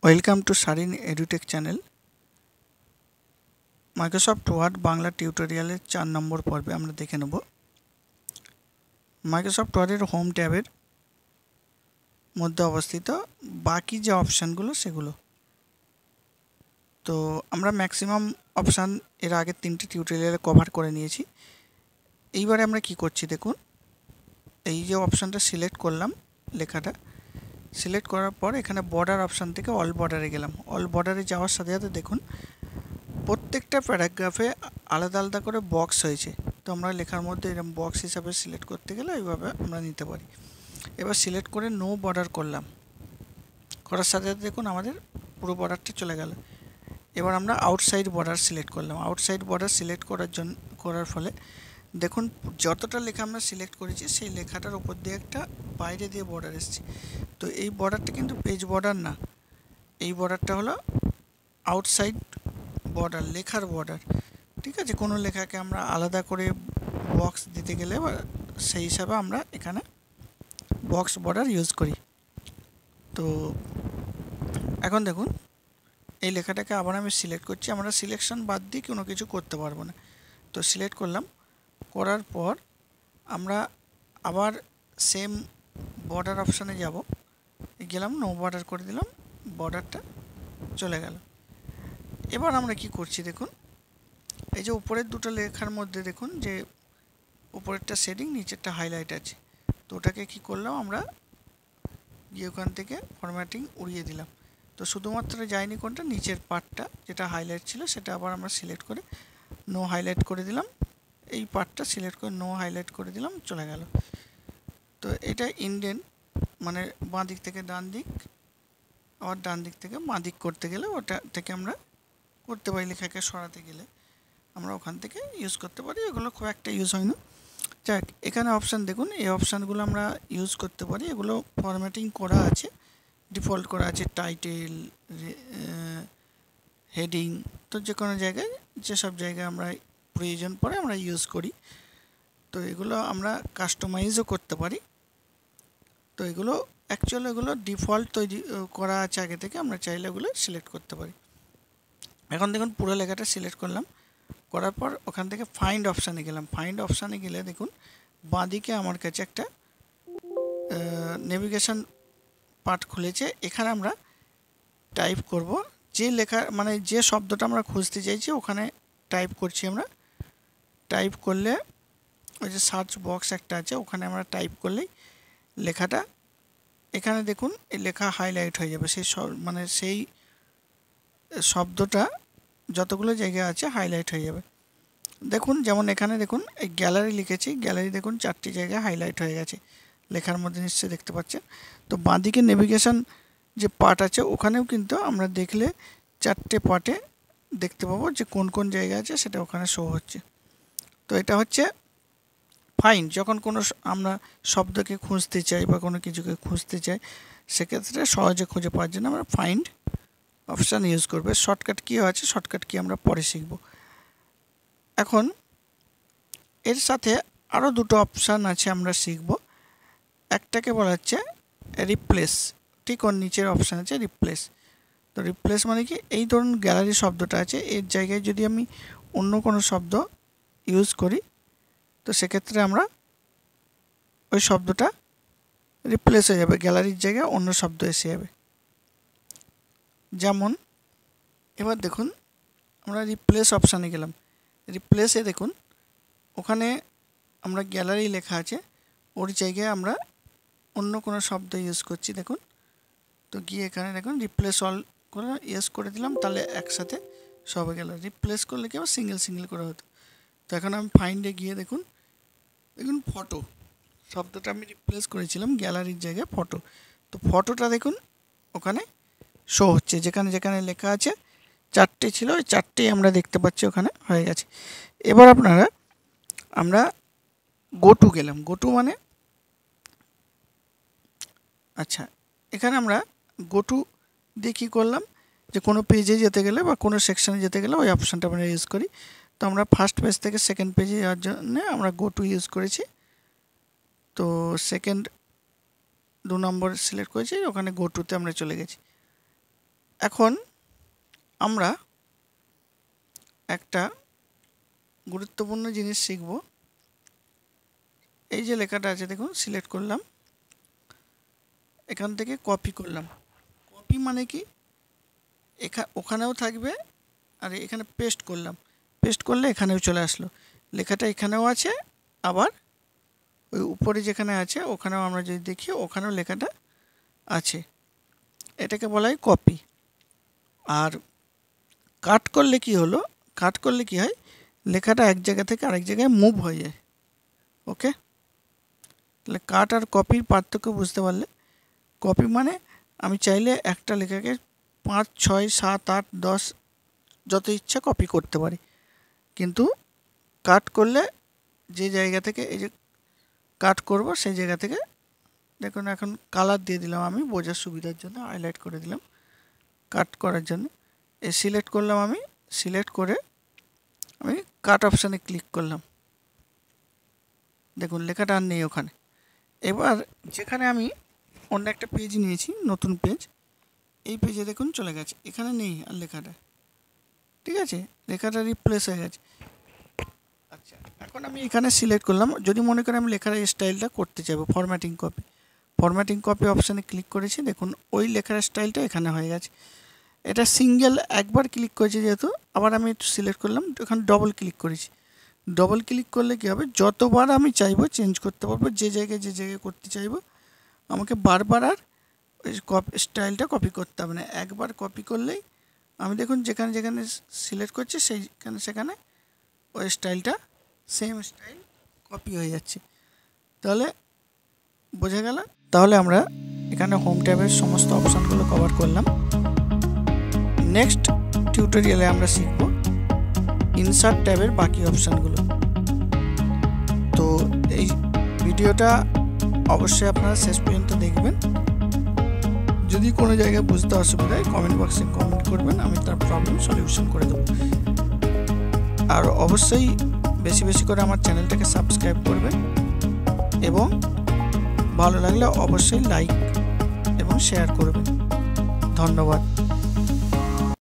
Welcome to Sarin Edutech channel. Microsoft Word Bangla টিউটোরিয়ালের 4 নম্বর পর্বে আমরা দেখে নেব মাইক্রোসফট ওয়ার্ডের হোম ট্যাবের মধ্যে অবস্থিত বাকি যে অপশানগুলো সেগুলো। তো আমরা ম্যাক্সিমাম অপশান এর আগের 3টে টিউটোরিয়ালে কভার করে নিয়েছি। এইবারে আমরা কি করছি দেখুন, এই যে অপশানটা সিলেক্ট করলাম, লেখাটা সিলেক্ট করার পর এখানে বর্ডার অপশান থেকে অল বর্ডারে গেলাম। অল বর্ডারে যাওয়ার সাথে সাথে দেখুন প্রত্যেকটা প্যারাগ্রাফে আলাদা আলাদা করে বক্স হয়েছে। তো আমরা লেখার মধ্যে এরকম বক্স হিসাবে সিলেক্ট করতে গেলে এইভাবে আমরা নিতে পারি। এবার সিলেক্ট করে নো বর্ডার করলাম, করার সাথে সাথে দেখুন আমাদের পুরো বর্ডারটা চলে গেল। এবার আমরা আউটসাইড বর্ডার সিলেক্ট করলাম। আউটসাইড বর্ডার সিলেক্ট করার ফলে দেখুন যতটা লেখা আমরা সিলেক্ট করেছি সেই লেখাটার উপর দিয়ে একটা বাইরে দিয়ে বর্ডার এসেছে। তো এই বর্ডারটা কিন্তু পেজ বর্ডার না, এই বর্ডারটা হলো আউটসাইড বর্ডার, লেখার বর্ডার। ঠিক আছে, কোনো লেখাকে আমরা আলাদা করে বক্স দিতে গেলে সেই হিসাবে আমরা এখানে বক্স বর্ডার ইউজ করি। তো এখন দেখুন এই লেখাটাকে আবার আমি সিলেক্ট করছি। আমরা সিলেকশন বাদ দিয়ে কোনো কিছু করতে পারবো না। তো সিলেক্ট করলাম, করার পর আমরা আবার সেম বর্ডার অপশানে যাব, গেলাম নো বর্ডার করে দিলাম, বর্ডারটা চলে গেল। এবার আমরা কি করছি দেখুন, এই যে উপরের দুটো লেখার মধ্যে দেখুন যে উপরেরটা শেডিং, নিচেরটা হাইলাইট আছে। তো ওটাকে কী করলাম, আমরা গিয়ে ওখান থেকে ফরম্যাটিং উড়িয়ে দিলাম। তো শুধুমাত্র যায়নি কোনটা, নিচের পার্টটা যেটা হাইলাইট ছিল সেটা আবার আমরা সিলেক্ট করে নো হাইলাইট করে দিলাম। এই পার্টটা সিলেক্ট করে নো হাইলাইট করে দিলাম, চলে গেল। তো এটা ইন্ডেন্ট মানে বাঁ দিক থেকে ডান দিক, আবার ডান দিক থেকে বাঁ দিক করতে গেলে ওটা থেকে আমরা করতে পারি। লেখাকে সরাতে গেলে আমরা ওখান থেকে ইউজ করতে পারি। এগুলো খুব একটা ইউজ হয় না। যাক, এখানে অপশান দেখুন, এই অপশানগুলো আমরা ইউজ করতে পারি। এগুলো ফরম্যাটিং করা আছে, ডিফল্ট করা আছে, টাইটেল, হেডিং। তো যে কোনো জায়গায় যেসব জায়গায় আমরা প্রয়োজন পড়ে আমরা ইউজ করি। তো এগুলো আমরা কাস্টমাইজও করতে পারি। তো এগুলো অ্যাকচুয়ালি এগুলো ডিফল্ট তৈরি করা আছে আগে থেকে, আমরা চাইলে এগুলো সিলেক্ট করতে পারি। এখন দেখুন পুরো লেখাটা সিলেক্ট করলাম, করার পর ওখান থেকে ফাইন্ড অপশানে গেলাম। ফাইন্ড অপশানে গেলে দেখুন বাঁদিকে আমার কাছে একটা নেভিগেশন পার্ট খুলেছে। এখানে আমরা টাইপ করব যে লেখা মানে যে শব্দটা আমরা খুঁজতে চাইছি, ওখানে টাইপ করছি আমরা। টাইপ করলে ওই যে সার্চ বক্স একটা আছে, ওখানে আমরা টাইপ করলেই লেখাটা এখানে দেখুন এই লেখা হাইলাইট হয়ে যাবে। সেই মানে সেই শব্দটা যতগুলো জায়গা আছে হাইলাইট হয়ে যাবে। দেখুন যেমন এখানে দেখুন এই গ্যালারি লিখেছি, গ্যালারি দেখুন 4টি জায়গায় হাইলাইট হয়ে গেছে লেখার মধ্যে, নিশ্চয়ই দেখতে পাচ্ছেন। তো বাঁদিকে নেভিগেশন যে পার্ট আছে ওখানেও কিন্তু আমরা দেখলে 4টে পার্টে দেখতে পাবো যে কোন কোন জায়গা আছে সেটা ওখানে শো হচ্ছে। তো এটা হচ্ছে ফাইন্ড। যখন কোনো আমরা শব্দকে খুঁজতে চাই বা কোনো কিছুকে খুঁজতে চাই, সেক্ষেত্রে সহজে খুঁজে পাওয়ার জন্য আমরা ফাইন্ড অপশান ইউজ করবে। শর্টকাট কী আছে, শর্টকাট কি আমরা পরে শিখব। এখন এর সাথে আরও দুটো অপশান আছে আমরা শিখব। একটাকে বলা হচ্ছে রিপ্লেস, ঠিক ওর নিচের অপশান আছে রিপ্লেস। তো রিপ্লেস মানে কি, এই ধরুন গ্যালারি শব্দটা আছে, এর জায়গায় যদি আমি অন্য কোনো শব্দ ইউজ করি, তো সেক্ষেত্রে আমরা ওই শব্দটা রিপ্লেস হয়ে যাবে, গ্যালারির জায়গায় অন্য শব্দ এসে যাবে। যেমন এবার দেখুন আমরা রিপ্লেস অপশানে গেলাম, রিপ্লেসে দেখুন ওখানে আমরা গ্যালারি লেখা আছে, ওর জায়গায় আমরা অন্য কোনো শব্দ ইউজ করছি দেখুন। তো গিয়ে এখানে দেখুন রিপ্লেস অল করে ইয়েস করে দিলাম, তাহলে একসাথে সব হয়ে গেল। রিপ্লেস করলে কি আবার সিঙ্গেল সিঙ্গেল করে হতো। তো এখন আমি ফাইন্ডে গিয়ে দেখুন ফটো শব্দটা আমি রিপ্লেস করেছিলাম গ্যালারির জায়গায় ফটো। তো ফটোটা দেখুন ওখানে শো হচ্ছে, যেখানে যেখানে লেখা আছে 4টে ছিল ওই 4টেই আমরা দেখতে পাচ্ছি ওখানে হয়ে গেছে। এবার আমরা গোটু গেলাম। গোটু মানে আচ্ছা, এখানে আমরা গোটু দিয়ে কী করলাম, যে কোনো পেজে যেতে গেলে বা কোনো সেকশানে যেতে গেলে ওই অপশানটা আমরা ইউজ করি। তো আমরা ফার্স্ট পেজ থেকে সেকেন্ড পেজে যাওয়ার জন্য আমরা গোটু ইউজ করেছি। তো সেকেন্ড 2 নম্বর সিলেক্ট করেছি, ওখানে গোটুতে আমরা চলে গেছি। এখন আমরা একটা গুরুত্বপূর্ণ জিনিস শিখব। এই যে লেখাটা আছে দেখুন, সিলেক্ট করলাম, এখান থেকে কপি করলাম। কপি মানে কি, ওখানেও থাকবে, আর এখানে পেস্ট করলাম, পেস্ট করলে এখানেও চলে আসলো। লেখাটা এখানেও আছে, আবার ওই উপরে যেখানে আছে ওখানেও আমরা যদি দেখি ওখানেও লেখাটা আছে। এটাকে বলা হয় কপি। আর কাট করলে কি হলো, কাট করলে কি হয়, লেখাটা এক জায়গা থেকে আরেক জায়গায় মুভ হয়ে যায়। ওকে, তাহলে কাট আর কপির পার্থক্য বুঝতে পারলে, কপি মানে আমি চাইলে একটা লেখাকে 5, 6, 7, 8, 10 যত ইচ্ছা কপি করতে পারি। কিন্তু কাট করলে যে জায়গা থেকে এই যে কাট করব সেই জায়গা থেকে, দেখুন এখন কালার দিয়ে দিলাম আমি বোঝার সুবিধার জন্য, হাইলাইট করে দিলাম কাট করার জন্য। সিলেক্ট করলাম, আমি সিলেক্ট করে আমি কাট অপশানে ক্লিক করলাম, দেখুন লেখাটা আর নেই ওখানে। এবার যেখানে আমি অন্য একটা পেজ নিয়েছি, নতুন পেজ, এই পেজে দেখুন চলে গেছে, এখানে নেই আর লেখাটা। ঠিক আছে, লেখাটা রিপ্লেস হয়ে গেছে। আচ্ছা, এখন আমি এখানে সিলেক্ট করলাম, যদি মনে করি আমি লেখার স্টাইলটা করতে চাইবো ফরম্যাটিং কপি, ফরম্যাটিং কপি অপশানে ক্লিক করেছি, দেখুন ওই লেখার স্টাইলটা এখানে হয়ে গেছে। এটা সিঙ্গেল একবার ক্লিক করেছি যেহেতু, আবার আমি একটু সিলেক্ট করলাম, এখানে ডবল ক্লিক করেছি। ডবল ক্লিক করলে কী হবে, যতবার আমি চাইবো চেঞ্জ করতে পারবো, যে জায়গায় করতে চাইবো, আমাকে বারবার আর ওই স্টাইলটা কপি করতে হবে না। একবার কপি করলেই আমি দেখুন যেখানে যেখানে সিলেক্ট করছি সেখানে ওই স্টাইলটা, সেম স্টাইল কপি হয়ে যাচ্ছে। তাহলে বোঝা গেল। তাহলে আমরা এখানে হোম ট্যাবের সমস্ত অপশানগুলো কভার করলাম। নেক্সট টিউটোরিয়ালে আমরা শিখব ইনসার্ট ট্যাবের বাকি অপশানগুলো। তো এই ভিডিওটা অবশ্যই আপনারা শেষ পর্যন্ত দেখবেন। যদি কোনো জায়গায় বুঝতে অসুবিধা হয় কমেন্ট বক্সে কমেন্ট করবেন, আমি তার প্রবলেম সলিউশন করে দেবো। আর অবশ্যই বেশি বেশি করে আমার চ্যানেলটাকে সাবস্ক্রাইব করবেন, এবং ভালো লাগলে অবশ্যই লাইক এবং শেয়ার করবেন। ধন্যবাদ।